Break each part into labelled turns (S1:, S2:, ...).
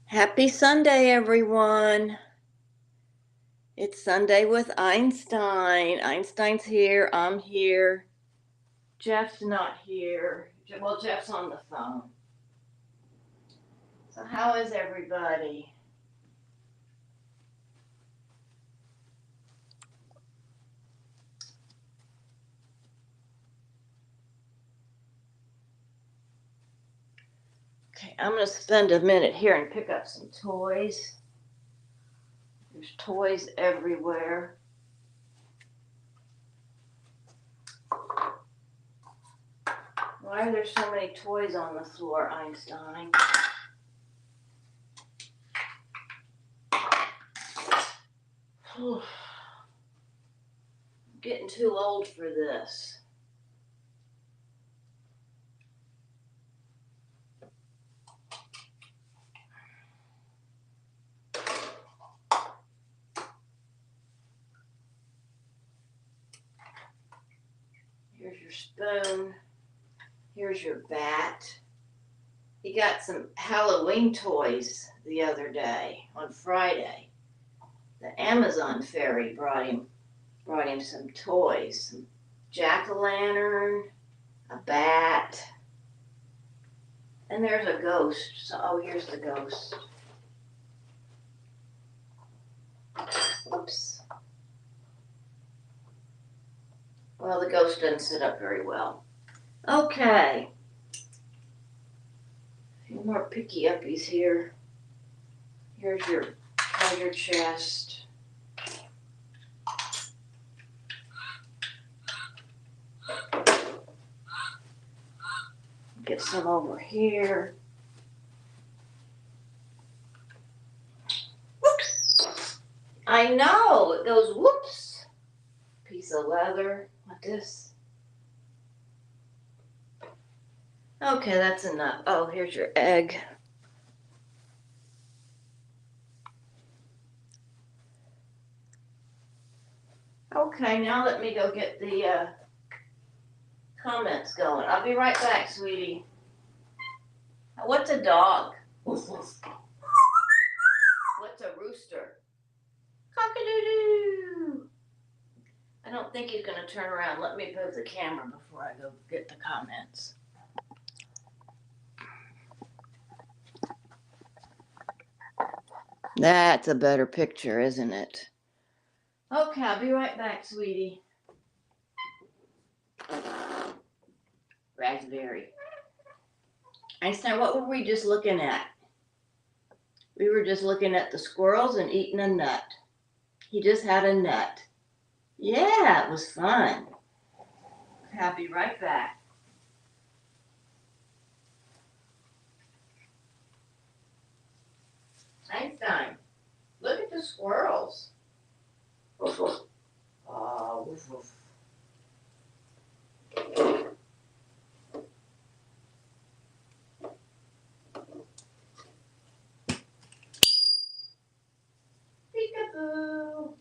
S1: Happy Sunday, everyone. It's Sunday with Einstein. Einstein's here. I'm here. Jeff's not here. Well, Jeff's on the phone. So, how is everybody? Okay, I'm going to spend a minute here and pick up some toys. There's toys everywhere. Why are there so many toys on the floor, Einstein? I'm getting too old for this. Here's your spoon. Here's your bat. He got some Halloween toys the other day on Friday. The Amazon ferry brought him some toys, some jack-o'-lantern, a bat, and there's a ghost. So, here's the ghost. Whoops. Well, the ghost doesn't sit up very well. Okay. A few more picky uppies here. Here's your treasure chest. Get some over here. Whoops! I know, it goes whoops. Piece of leather like this. Okay, that's enough. Oh, here's your egg. Okay, now let me go get the comments going. I'll be right back, sweetie. What's a dog? What's a rooster? Cock-a-doo-doo. I don't think he's going to turn around. Let me move the camera before I go get the comments. That's a better picture, isn't it? Okay, I'll be right back, sweetie. Raspberry. Einstein, what were we just looking at? We were just looking at the squirrels and eating a nut. He just had a nut. Yeah, it was fun. Okay, I'll be right back. Einstein, look at the squirrels. Woof, woof. Oh, woof, woof. Peekaboo.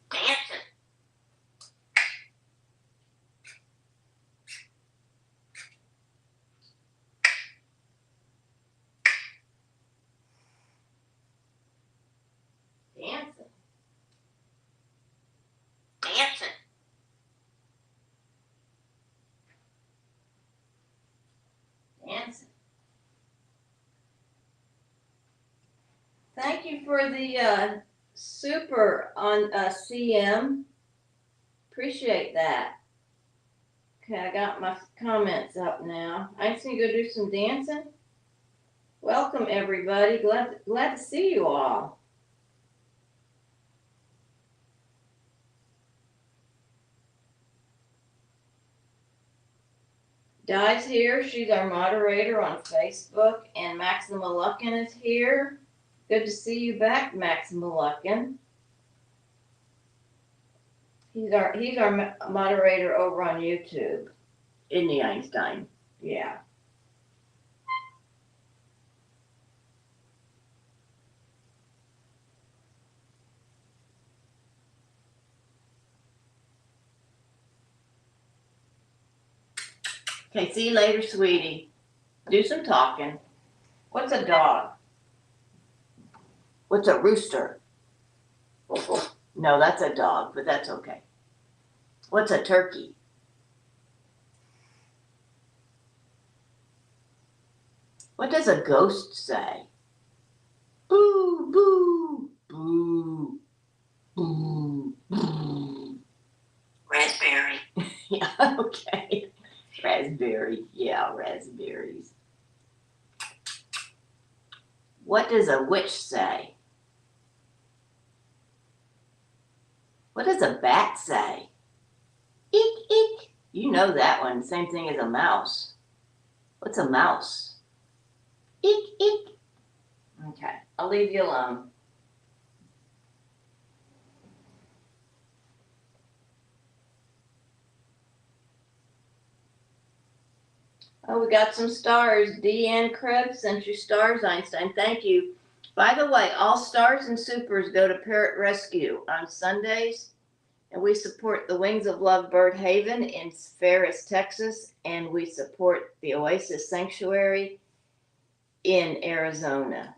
S1: Dancing. Dancing. Dancing. Dancing. Thank you for the super on CM. Appreciate that. Okay, I got my comments up now. I just need to go do some dancing. Welcome, everybody. Glad to see you all. Di's here. She's our moderator on Facebook. And Maxima Luckin is here. Good to see you back, Maxima Luckin. He's our moderator over on YouTube. Isn't he, Einstein? Yeah. Okay, see you later, sweetie. Do some talking. What's a dog? What's a rooster? No, that's a dog, but that's okay. What's a turkey? What does a ghost say? Boo, boo, boo, boo, boo. Raspberry. Yeah, okay. Raspberry. Yeah, raspberries. What does a witch say? What does a bat say? Eek, eek. You know that one. Same thing as a mouse. What's a mouse? Eek, eek. Okay, I'll leave you alone. Oh, we got some stars. Deanne Krebs sent you stars, Einstein. Thank you. By the way, all stars and supers go to Parrot Rescue on Sundays, and we support the Wings of Love Bird Haven in Ferris, Texas, and we support the Oasis Sanctuary in Arizona.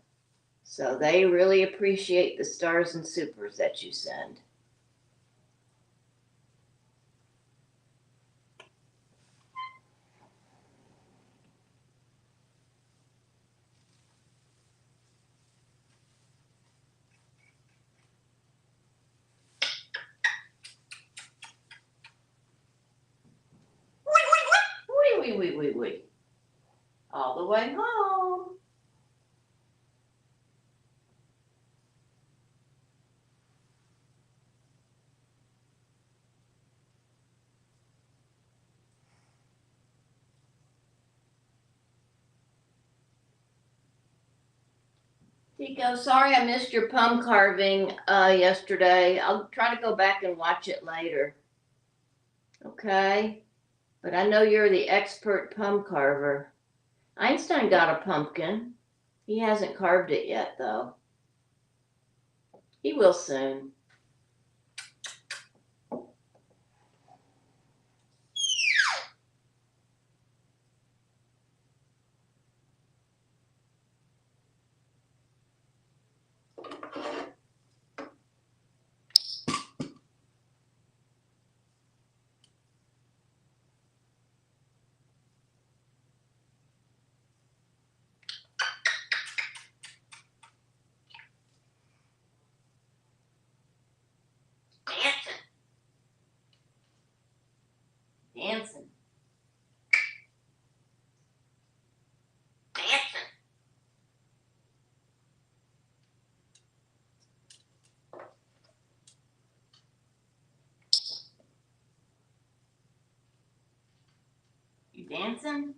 S1: So they really appreciate the stars and supers that you send. Wee. All the way home. Tico, sorry I missed your plum carving yesterday. I'll try to go back and watch it later. Okay? But I know you're the expert plum carver. Einstein got a pumpkin. He hasn't carved it yet, though. He will soon. Dancing. You dancing?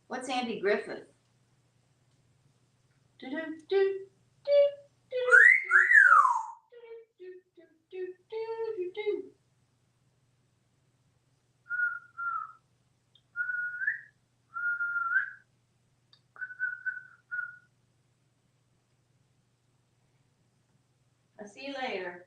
S1: What's Andy Griffith? Do do do do do do. I'll see you later.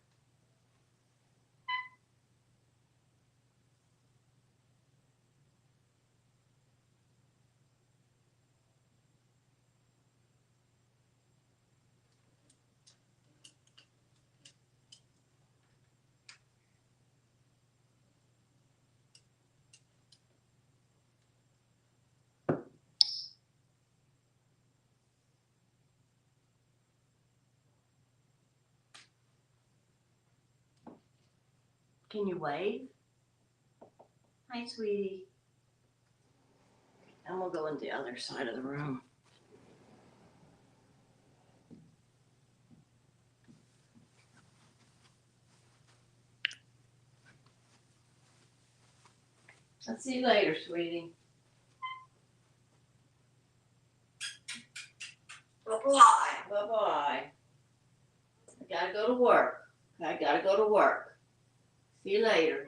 S1: Can you wave? Hi, sweetie. And we'll go in the other side of the room. I'll see you later, sweetie. Bye-bye. Bye-bye. I gotta go to work. See you later.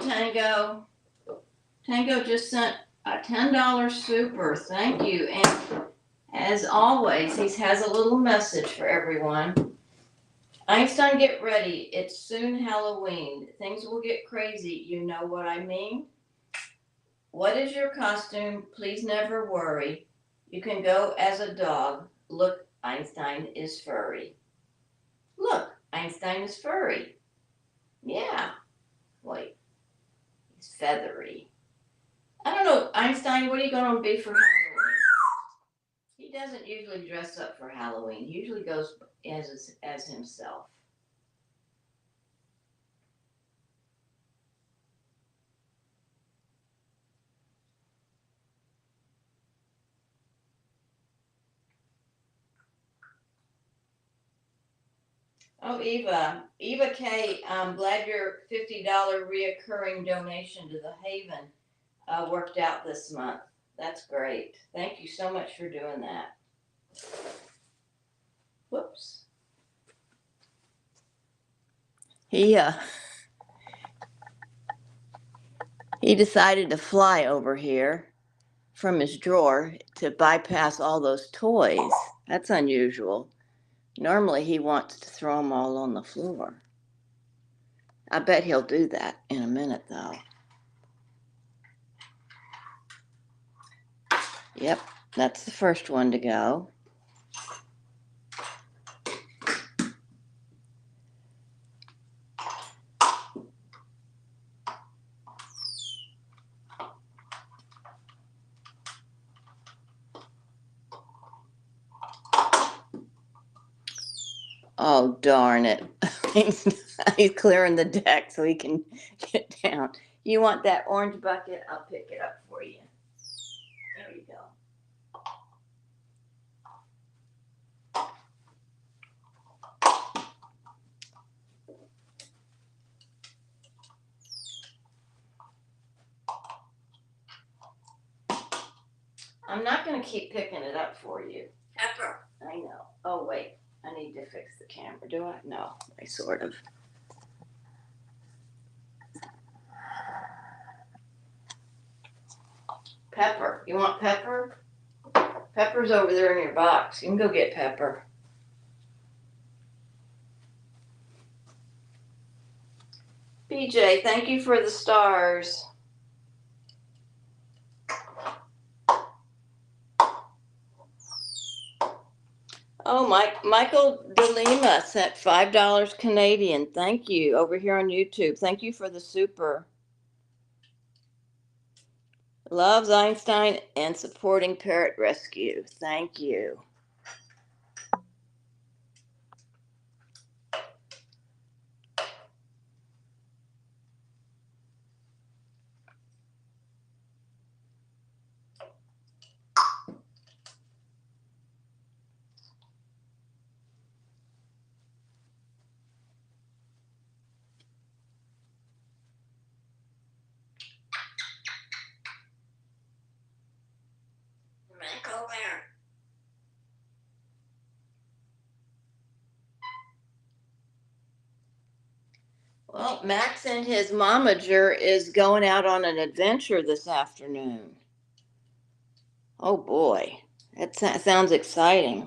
S1: Tango. Tango just sent a $10 super. Thank you. And as always, he has a little message for everyone. Einstein, get ready. It's soon Halloween. Things will get crazy. You know what I mean? What is your costume? Please never worry. You can go as a dog. Look, Einstein is furry. Look, Einstein is furry. Yeah. Wait. He's feathery. I don't know, Einstein, what are you going to be for Halloween? He doesn't usually dress up for Halloween. He usually goes as himself. Oh, Eva K, I'm glad your $50 reoccurring donation to the Haven worked out this month. That's great. Thank you so much for doing that. Whoops. He decided to fly over here from his drawer to bypass all those toys. That's unusual. Normally he wants to throw them all on the floor. I bet he'll do that in a minute though. Yep, that's the first one to go. Oh, darn it. He's clearing the deck so he can get down. You want that orange bucket? I'll pick it up for you. There you go. I'm not going to keep picking it up for you. Pepper. I know. Oh, wait. I need to fix the camera. Do I? No, I sort of. Pepper. You want Pepper? Pepper's over there in your box. You can go get Pepper. BJ, thank you for the stars. Oh, Michael DeLima sent $5 Canadian. Thank you over here on YouTube. Thank you for the super. Loves Einstein and supporting Parrot Rescue. Thank you. Well, Max and his momager is going out on an adventure this afternoon. Oh boy, that sounds exciting.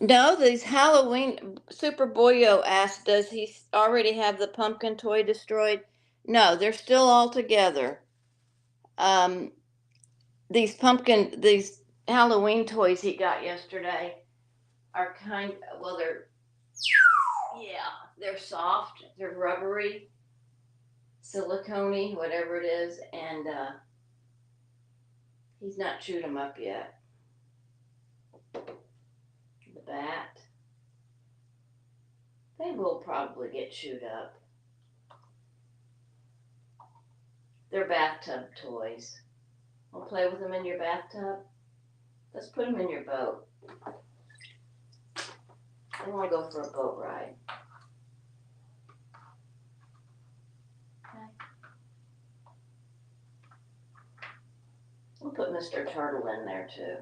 S1: No, these Halloween, Super Boyo asked, does he already have the pumpkin toy destroyed? No, they're still all together. These Halloween toys he got yesterday are they're soft, they're rubbery, silicone-y, whatever it is, and he's not chewed them up yet. The bat, they will probably get chewed up. They're bathtub toys. Want to play with them in your bathtub? Let's put them in your boat. I want to go for a boat ride. Mr. Turtle in there too.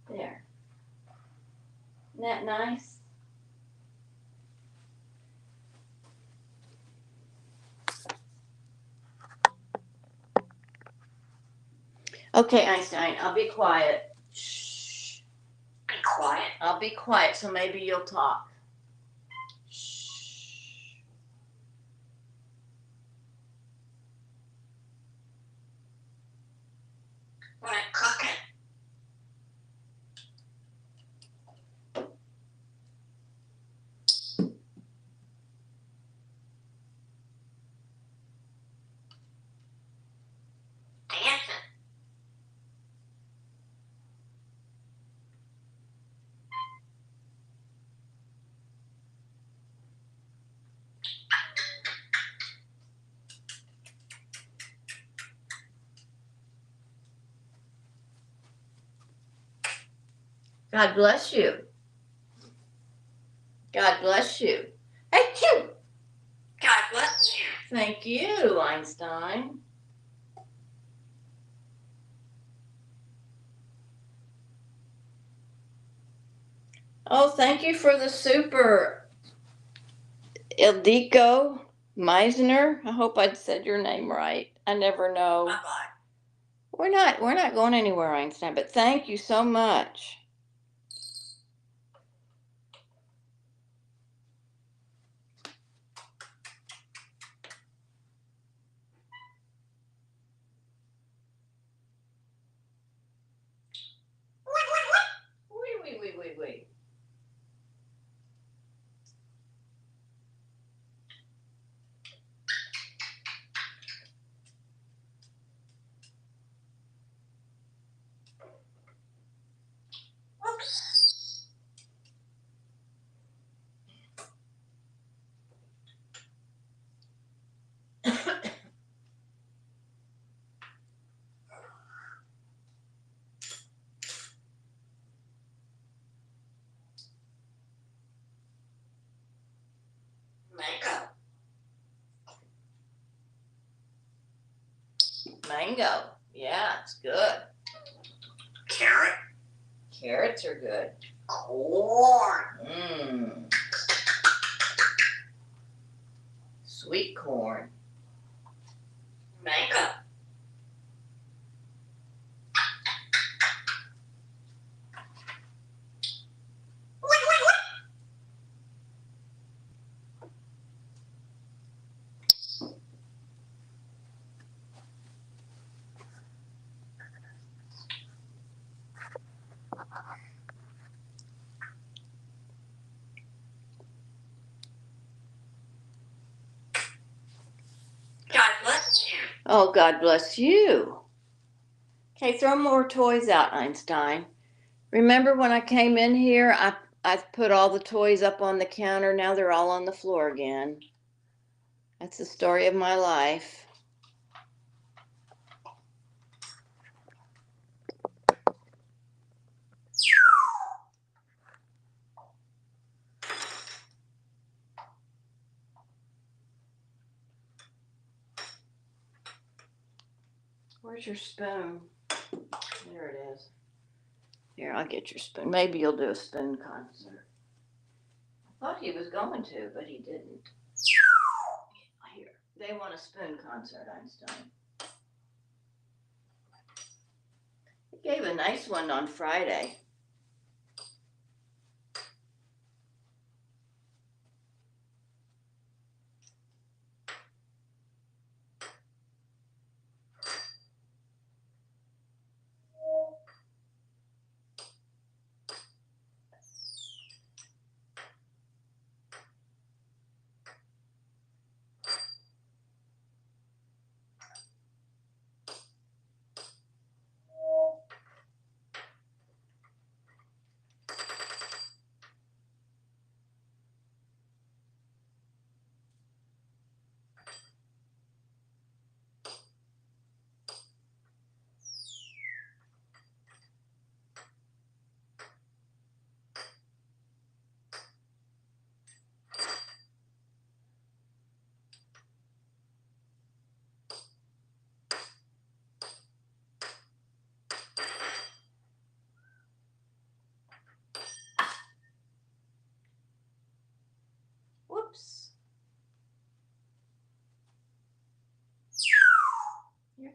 S1: There. Isn't that nice? Okay, Einstein, I'll be quiet. Shh.
S2: Be quiet.
S1: I'll be quiet so maybe you'll talk. Shh.
S2: When I'm cooking. Dancing.
S1: God bless you. God bless you. Hey, you.
S2: God bless you.
S1: Thank you, Einstein. Oh, thank you for the super, Ildiko Meisner. I hope I said your name right. I never know.
S2: Bye-bye.
S1: We're not going anywhere, Einstein, but thank you so much. Wait.
S2: Oops. Mango.
S1: Mango. Yeah, it's good.
S2: Carrot.
S1: Carrots are good.
S2: Corn.
S1: Mmm. Sweet corn.
S2: Mango. God bless you.
S1: Oh, God bless you. Okay, throw more toys out, Einstein. Remember when I came in here, I put all the toys up on the counter. Now they're all on the floor again. That's the story of my life. Where's your spoon? There it is. Here, I'll get your spoon. Maybe you'll do a spoon concert. I thought he was going to, but he didn't. Here, they want a spoon concert, Einstein. He gave a nice one on Friday.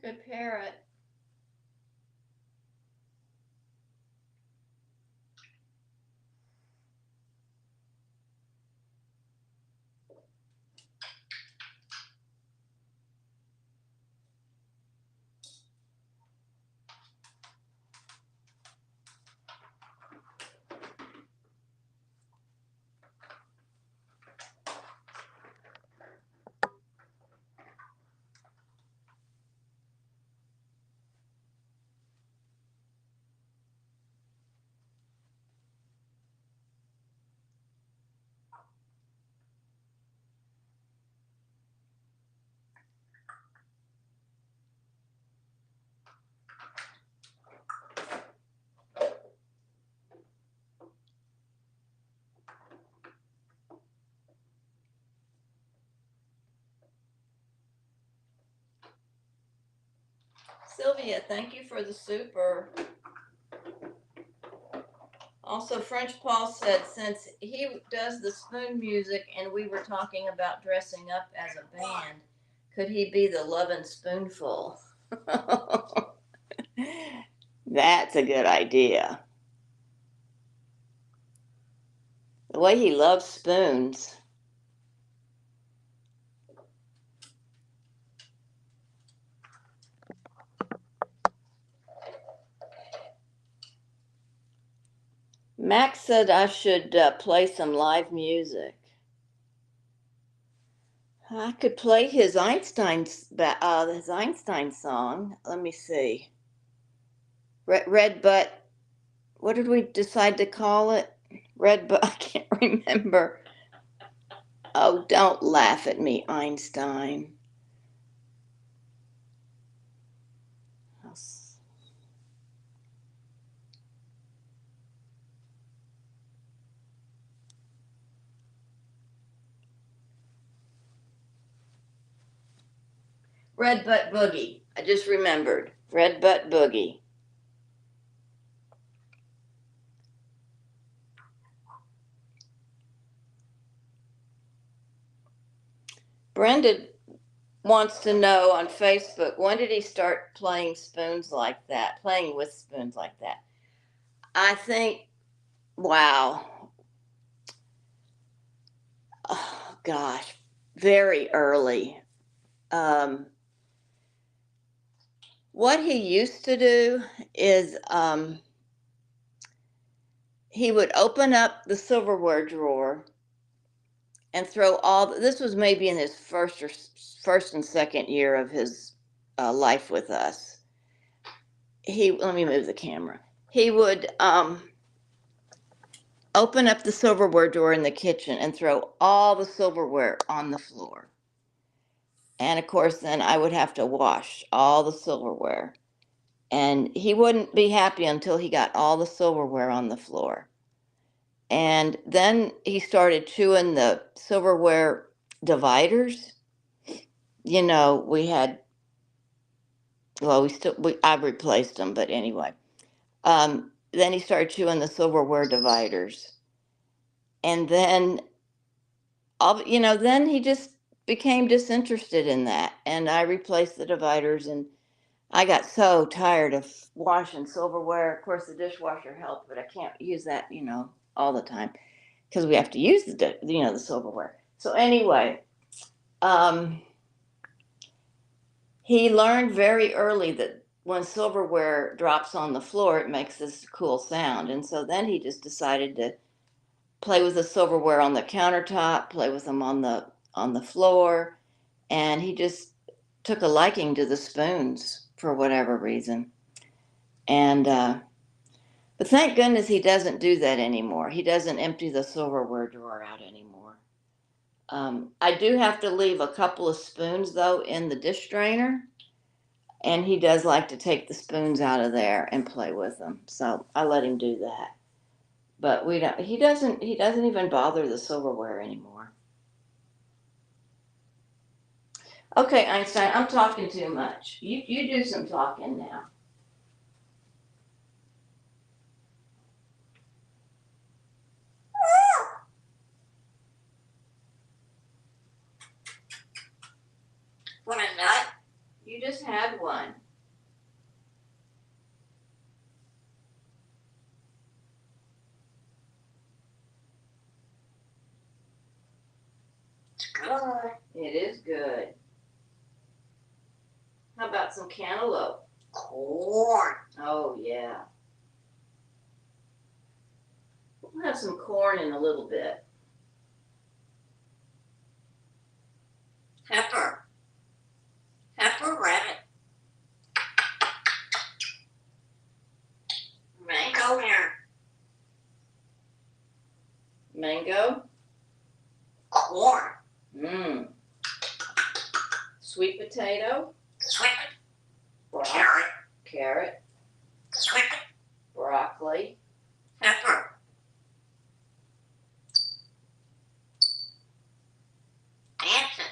S1: good parrot. Sylvia, thank you for the super. Also, French Paul said since he does the spoon music and we were talking about dressing up as a band, could he be the Lovin' Spoonful? That's a good idea. The way he loves spoons. Max said I should play some live music. I could play his Einstein song. Let me see. Red butt. What did we decide to call it? Red butt. I can't remember. Oh, don't laugh at me, Einstein. Red Butt Boogie. I just remembered. Red Butt Boogie. Brenda wants to know on Facebook, when did he start playing spoons like that, playing with spoons like that? I think, wow. Oh, gosh, very early. What he used to do is he would open up the silverware drawer and throw this was maybe in his first and second year of his life with us. Let me move the camera. He would open up the silverware drawer in the kitchen and throw all the silverware on the floor. And of course, then I would have to wash all the silverware. And he wouldn't be happy until he got all the silverware on the floor. And then he started chewing the silverware dividers. You know, I've replaced them, but anyway. Then he started chewing the silverware dividers. And then, then he just became disinterested in that. And I replaced the dividers, and I got so tired of washing silverware. Of course, the dishwasher helped, but I can't use that, all the time because we have to use the silverware. So anyway, he learned very early that when silverware drops on the floor, it makes this cool sound. And so then he just decided to play with the silverware on the countertop, play with them on the floor, and he just took a liking to the spoons for whatever reason. And but thank goodness he doesn't do that anymore. He doesn't empty the silverware drawer out anymore. I do have to leave a couple of spoons though in the dish drainer, and he does like to take the spoons out of there and play with them. So I let him do that. But he doesn't even bother the silverware anymore. Okay, Einstein, I'm talking too much. You do some talking now.
S2: Want a nut?
S1: You just had one.
S2: It's good.
S1: It is good. How about some cantaloupe?
S2: Corn.
S1: Oh, yeah. We'll have some corn in a little bit.
S2: Pepper. Pepper rabbit. Mango here.
S1: Mango.
S2: Corn.
S1: Mmm. Sweet potato.
S2: Sweet.
S1: Bro-
S2: Carrot.
S1: Carrot.
S2: Sweet.
S1: Broccoli.
S2: Pepper. Dancing.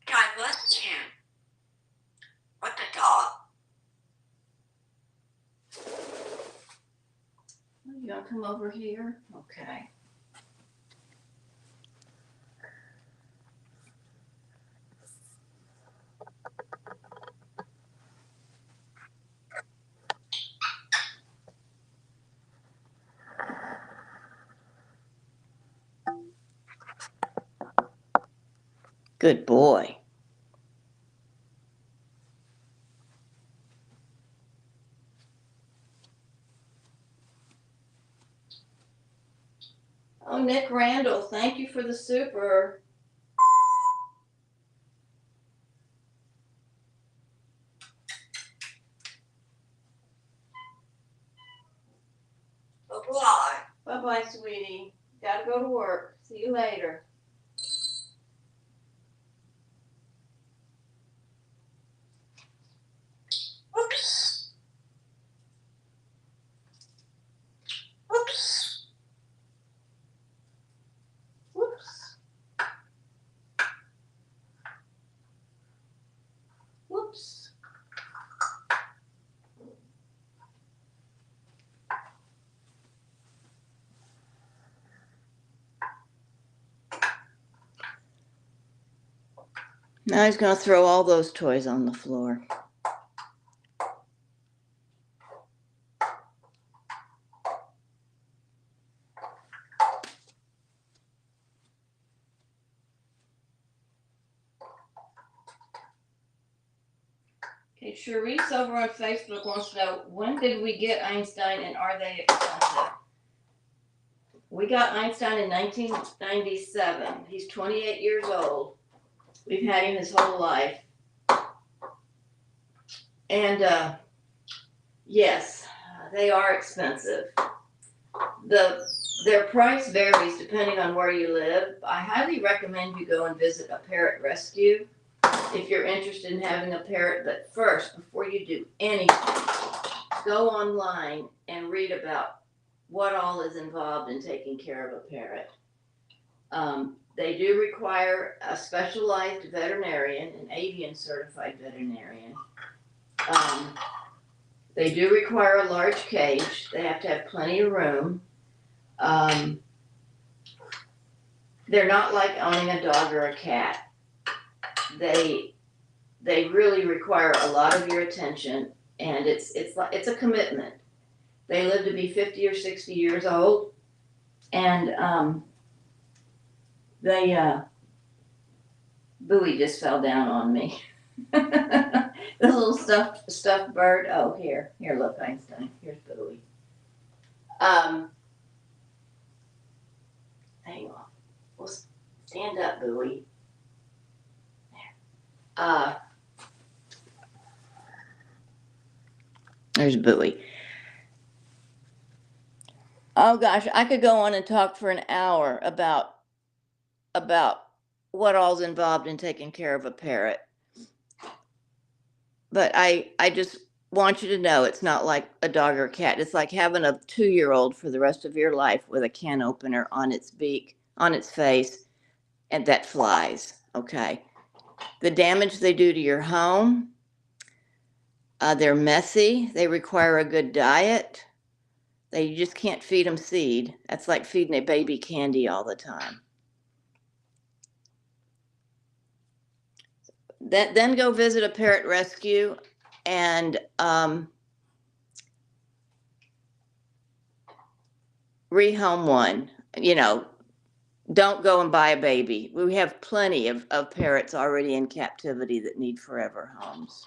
S2: God bless you. What the dog?
S1: You gonna come over here? Okay. Good boy. Oh, Nick Randall, thank you for the super.
S2: Bye-bye.
S1: Bye-bye, sweetie. Gotta go to work. See you later.
S2: Oops. Oops.
S1: Whoops. Whoops. Now he's gonna throw all those toys on the floor. Okay, Charisse over on Facebook wants to know, when did we get Einstein and are they expensive? We got Einstein in 1997. He's 28 years old. We've had him his whole life. And yes, they are expensive. Their price varies depending on where you live. I highly recommend you go and visit a parrot rescue if you're interested in having a parrot. But first, before you do anything, go online and read about what all is involved in taking care of a parrot. They do require a specialized veterinarian, an avian certified veterinarian. They do require a large cage. They have to have plenty of room. They're not like owning a dog or a cat. They really require a lot of your attention, and it's a commitment. They live to be 50 or 60 years old, and Bowie just fell down on me. The little stuffed bird. Oh, here, look, Einstein. Here's Bowie. Hang on. We'll stand up, Bowie. There. There's Bowie. Oh gosh, I could go on and talk for an hour about what all's involved in taking care of a parrot. But I just want you to know it's not like a dog or a cat. It's like having a 2-year-old for the rest of your life with a can opener on its beak, on its face, and that flies. Okay. The damage they do to your home, they're messy. They require a good diet. You just can't feed them seed. That's like feeding a baby candy all the time. Then go visit a parrot rescue and rehome one. Don't go and buy a baby. We have plenty of parrots already in captivity that need forever homes.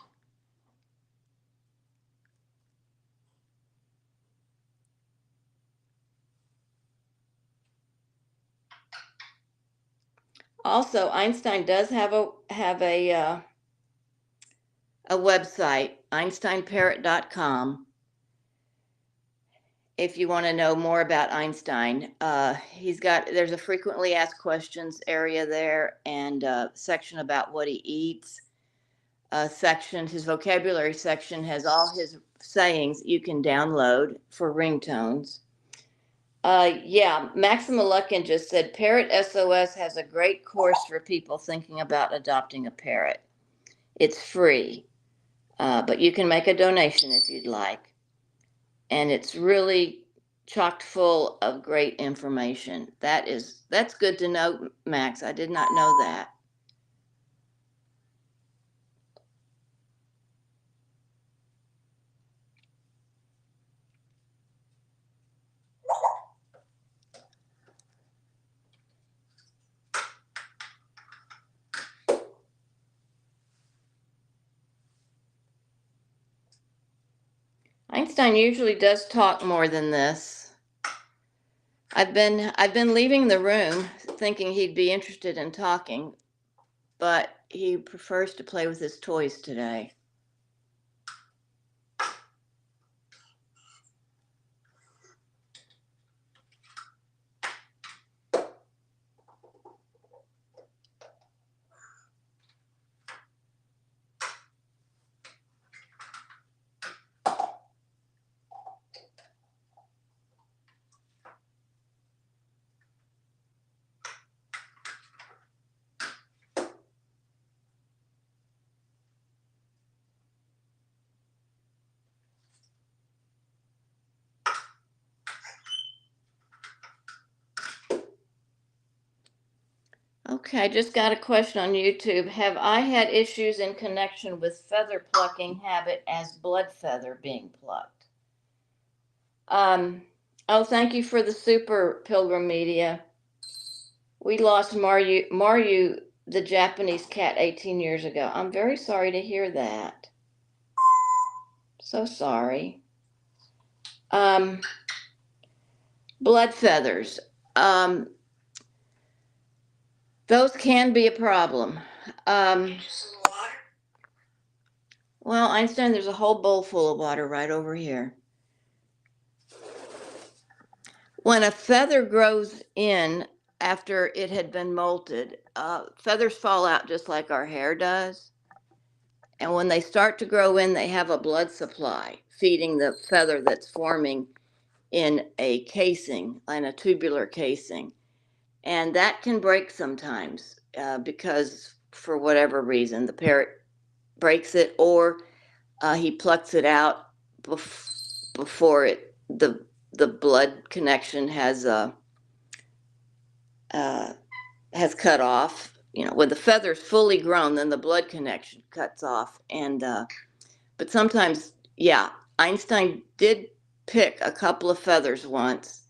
S1: Also, Einstein does have a website, einsteinparrot.com. If you want to know more about Einstein, there's a frequently asked questions area there, and a section about what he eats. His vocabulary section has all his sayings you can download for ringtones. Maxima Luckin just said Parrot SOS has a great course for people thinking about adopting a parrot. It's free, but you can make a donation if you'd like. And it's really chock full of great information. That's good to know, Max. I did not know that. Einstein usually does talk more than this. I've been leaving the room thinking he'd be interested in talking, but he prefers to play with his toys today. Okay, I just got a question on YouTube. Have I had issues in connection with feather plucking habit as blood feather being plucked? Thank you for the super Pilgrim Media. We lost Maru, the Japanese cat, 18 years ago. I'm very sorry to hear that. So sorry. Blood feathers. Those can be a problem. Well, Einstein, there's a whole bowl full of water right over here. When a feather grows in after it had been molted, feathers fall out just like our hair does. And when they start to grow in, they have a blood supply feeding the feather that's forming in a casing, in a tubular casing. And that can break sometimes because for whatever reason, the parrot breaks it, or he plucks it out before the blood connection has cut off. When the feather's fully grown, then the blood connection cuts off. And but sometimes, Einstein did pick a couple of feathers once,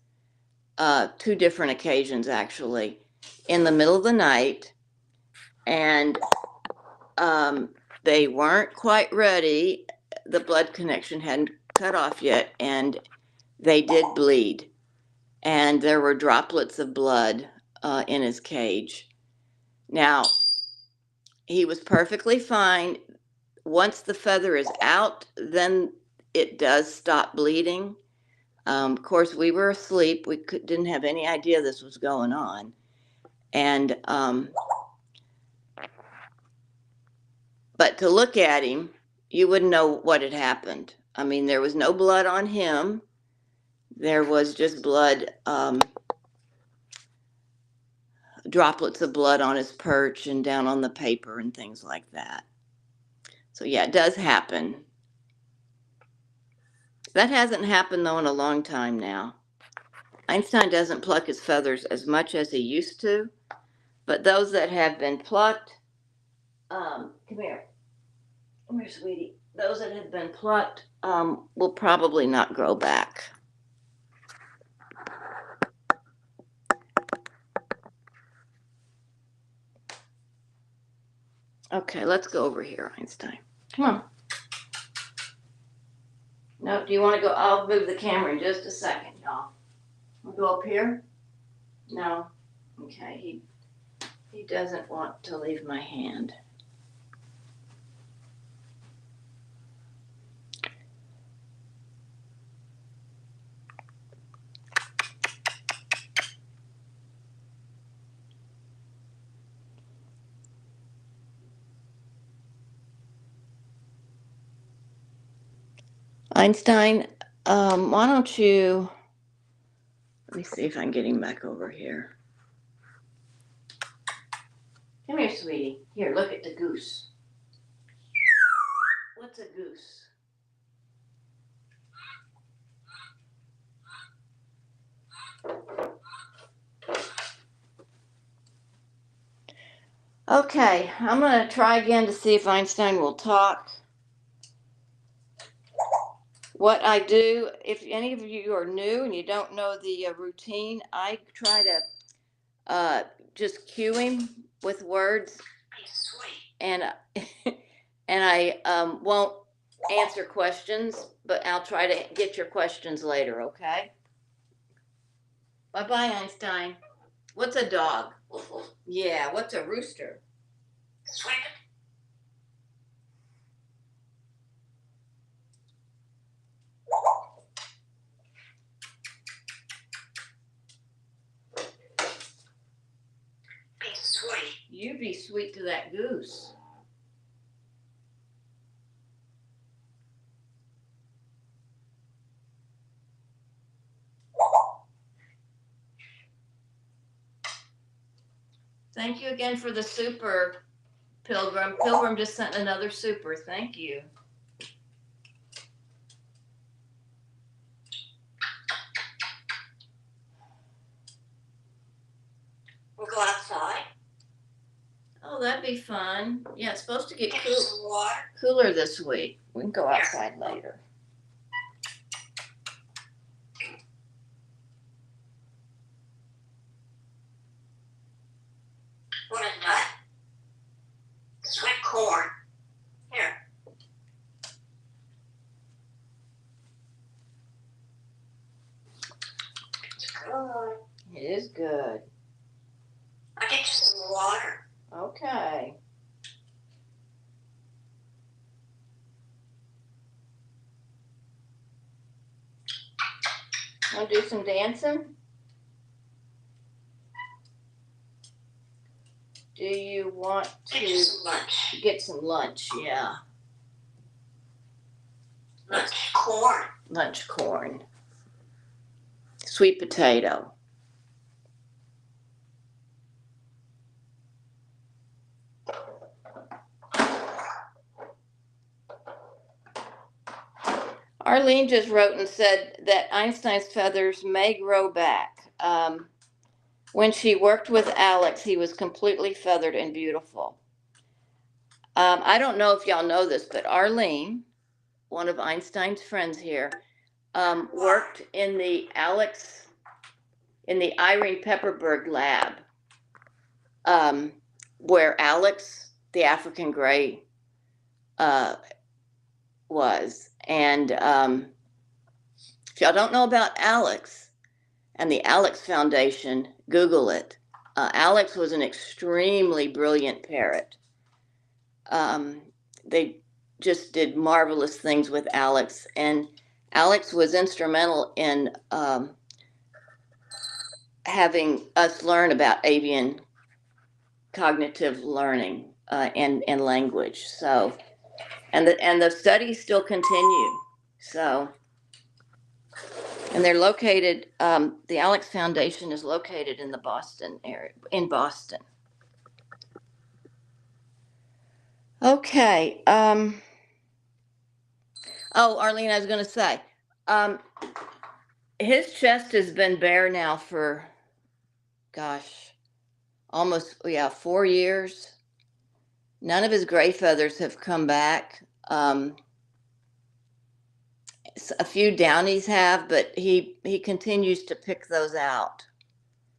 S1: 2 different occasions actually, in the middle of the night, and they weren't quite ready. The blood connection hadn't cut off yet, and they did bleed, and there were droplets of blood in his cage. Now, he was perfectly fine. Once the feather is out, then it does stop bleeding. Of course, we were asleep. We didn't have any idea this was going on. And but to look at him, you wouldn't know what had happened. I mean, there was no blood on him. There was just blood, droplets of blood on his perch and down on the paper and things like that. So yeah, it does happen. That hasn't happened though in a long time now. Einstein doesn't pluck his feathers as much as he used to, but those that have been plucked, come here, sweetie. Those that have been plucked will probably not grow back. Okay, let's go over here, Einstein. Come on. No, do you want to go? I'll move the camera in just a second, y'all. We'll go up here? No. Okay, he doesn't want to leave my hand. Einstein, why don't you, let me see if I can get him back over here. Come here, sweetie. Here, look at the goose. What's a goose? Okay, I'm going to try again to see if Einstein will talk. What I do, if any of you are new and you don't know the routine, I try to just cue him with words, and and I won't answer questions, but I'll try to get your questions later. Okay. Bye bye, Einstein. What's a dog? Yeah. What's a rooster? You be sweet to that goose. Thank you again for the super, Pilgrim. Pilgrim just sent another super. Thank you.
S2: We'll go outside.
S1: Oh, that'd be fun. Yeah, it's supposed to get
S2: Some water.
S1: cooler this week. We can go outside later.
S2: Want a nut? Sweet corn. Here. It's good.
S1: It is good.
S2: I'll get you some water.
S1: Okay. Want to do some dancing? Do you want to
S2: Get you some lunch.
S1: get some lunch? Yeah.
S2: Lunch corn.
S1: Lunch corn. Sweet potato. Arlene just wrote and said that Einstein's feathers may grow back. When she worked with Alex, he was completely feathered and beautiful. I don't know if y'all know this, but Arlene, one of Einstein's friends here, worked in the Irene Pepperberg lab, where Alex, the African gray, was. And if y'all don't know about Alex and the Alex Foundation, Google it. Alex was an extremely brilliant parrot. They just did marvelous things with Alex, and Alex was instrumental in having us learn about avian cognitive learning and language. So, and the studies still continue. So, and they're located. The Alex Foundation is located in the Boston area. In Boston. Okay. Oh, Arlene, I was going to say, His chest has been bare now for, gosh, almost, 4 years. None of his gray feathers have come back. A few downies have, but he continues to pick those out.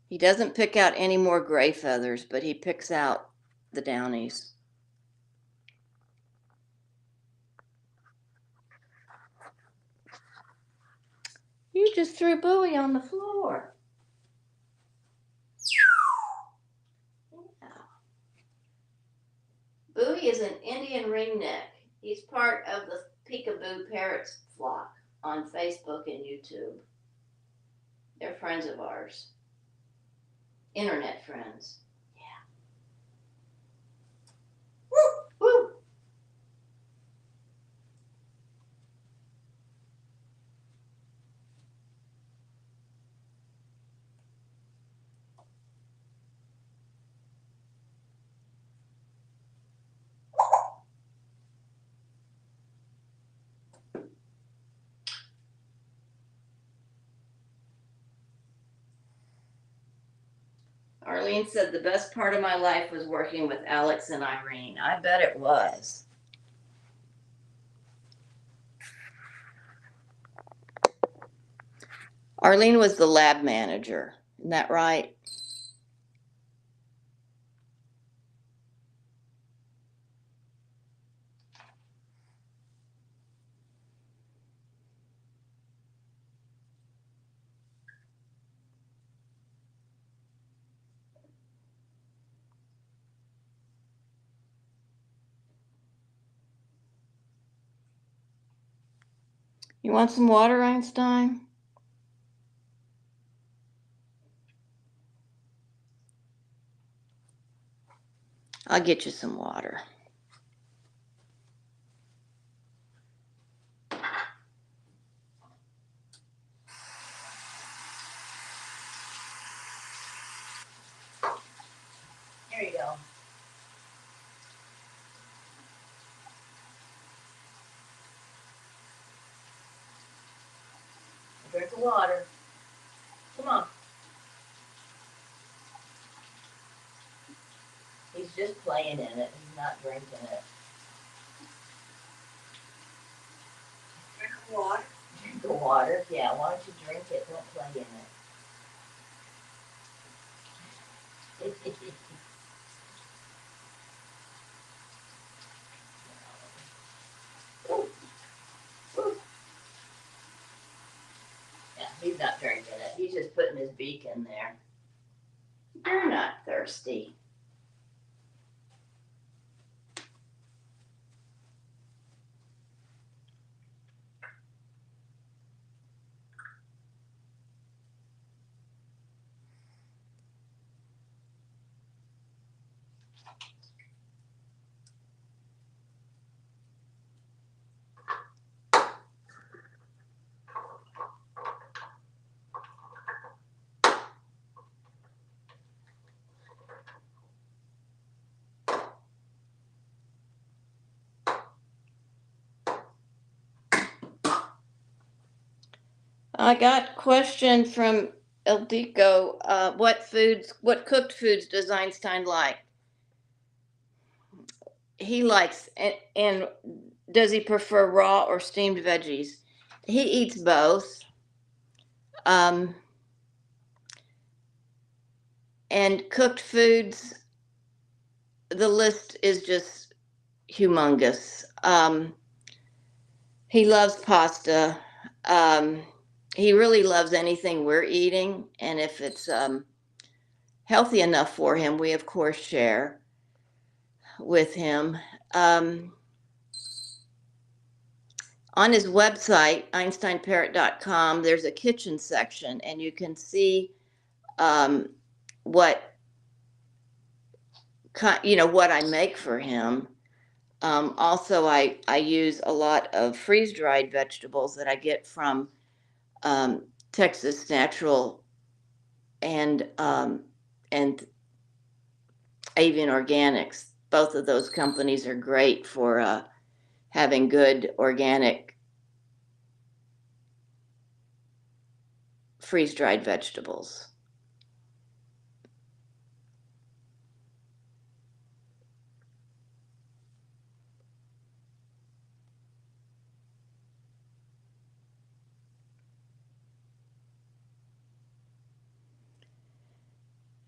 S1: He doesn't pick out any more gray feathers, but he picks out the downies. You just threw Bowie on the floor. Yeah. Bowie is an Indian ringneck. He's part of the Peekaboo Parrots flock on Facebook and YouTube. They're friends of ours. Internet friends. Yeah. Woo! Woo! Arlene said the best part of my life was working with Alex and Irene. I bet it was. Arlene was the lab manager. Isn't that right? You want some water, Einstein? I'll get you some water. Here you go. Drink the water. Come on. He's just playing in it. He's not drinking it.
S2: Drink water.
S1: Drink the water? Yeah, why don't you drink it? Don't play in it. Yeah, he's not drinking it. He's just putting his beak in there. You're not thirsty. I got a question from Eldico. What cooked foods does Einstein like? He likes, and does he prefer raw or steamed veggies? He eats both. And cooked foods, the list is just humongous. He loves pasta. He really loves anything we're eating, and if it's healthy enough for him, we of course share with him. On his website, einsteinparrot.com, there's a kitchen section, and you can see what I make for him. Also, I use a lot of freeze-dried vegetables that I get from Texas Natural and Avian Organics. Both of those companies are great for having good organic freeze-dried vegetables.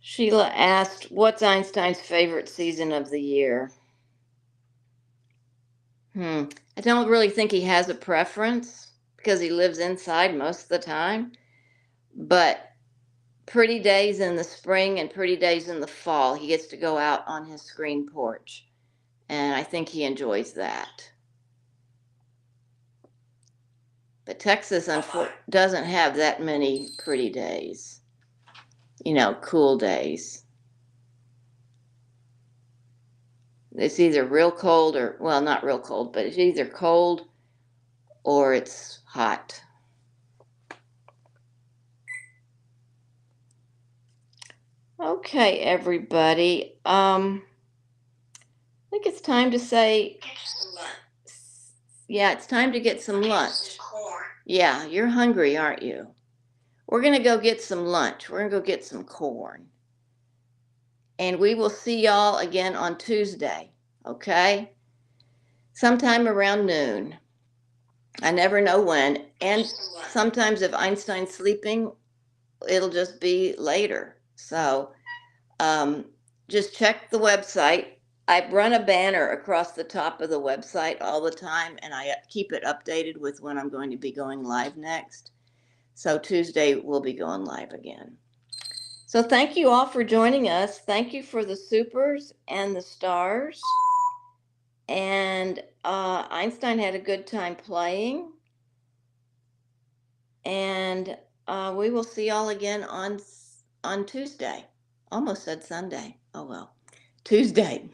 S1: Sheila asked, what's Einstein's favorite season of the year? I don't really think he has a preference because he lives inside most of the time. But pretty days in the spring and pretty days in the fall, he gets to go out on his screen porch. And I think he enjoys that. But Texas doesn't have that many pretty days, cool days. It's either real cold or, well, not real cold, but it's either cold or it's hot. Okay, everybody. I think it's time to say, yeah, it's time to get some lunch. Yeah, you're hungry, aren't you? We're going to go get some lunch. We're going to go get some corn. And we will see y'all again on Tuesday, okay? Sometime around noon. I never know when. And sometimes if Einstein's sleeping, it'll just be later. So just check the website. I run a banner across the top of the website all the time, and I keep it updated with when I'm going to be going live next. So Tuesday we'll be going live again. So thank you all for joining us. Thank you for the supers and the stars. And Einstein had a good time playing. And we will see y'all again on Tuesday. Almost said Sunday. Oh well. Tuesday.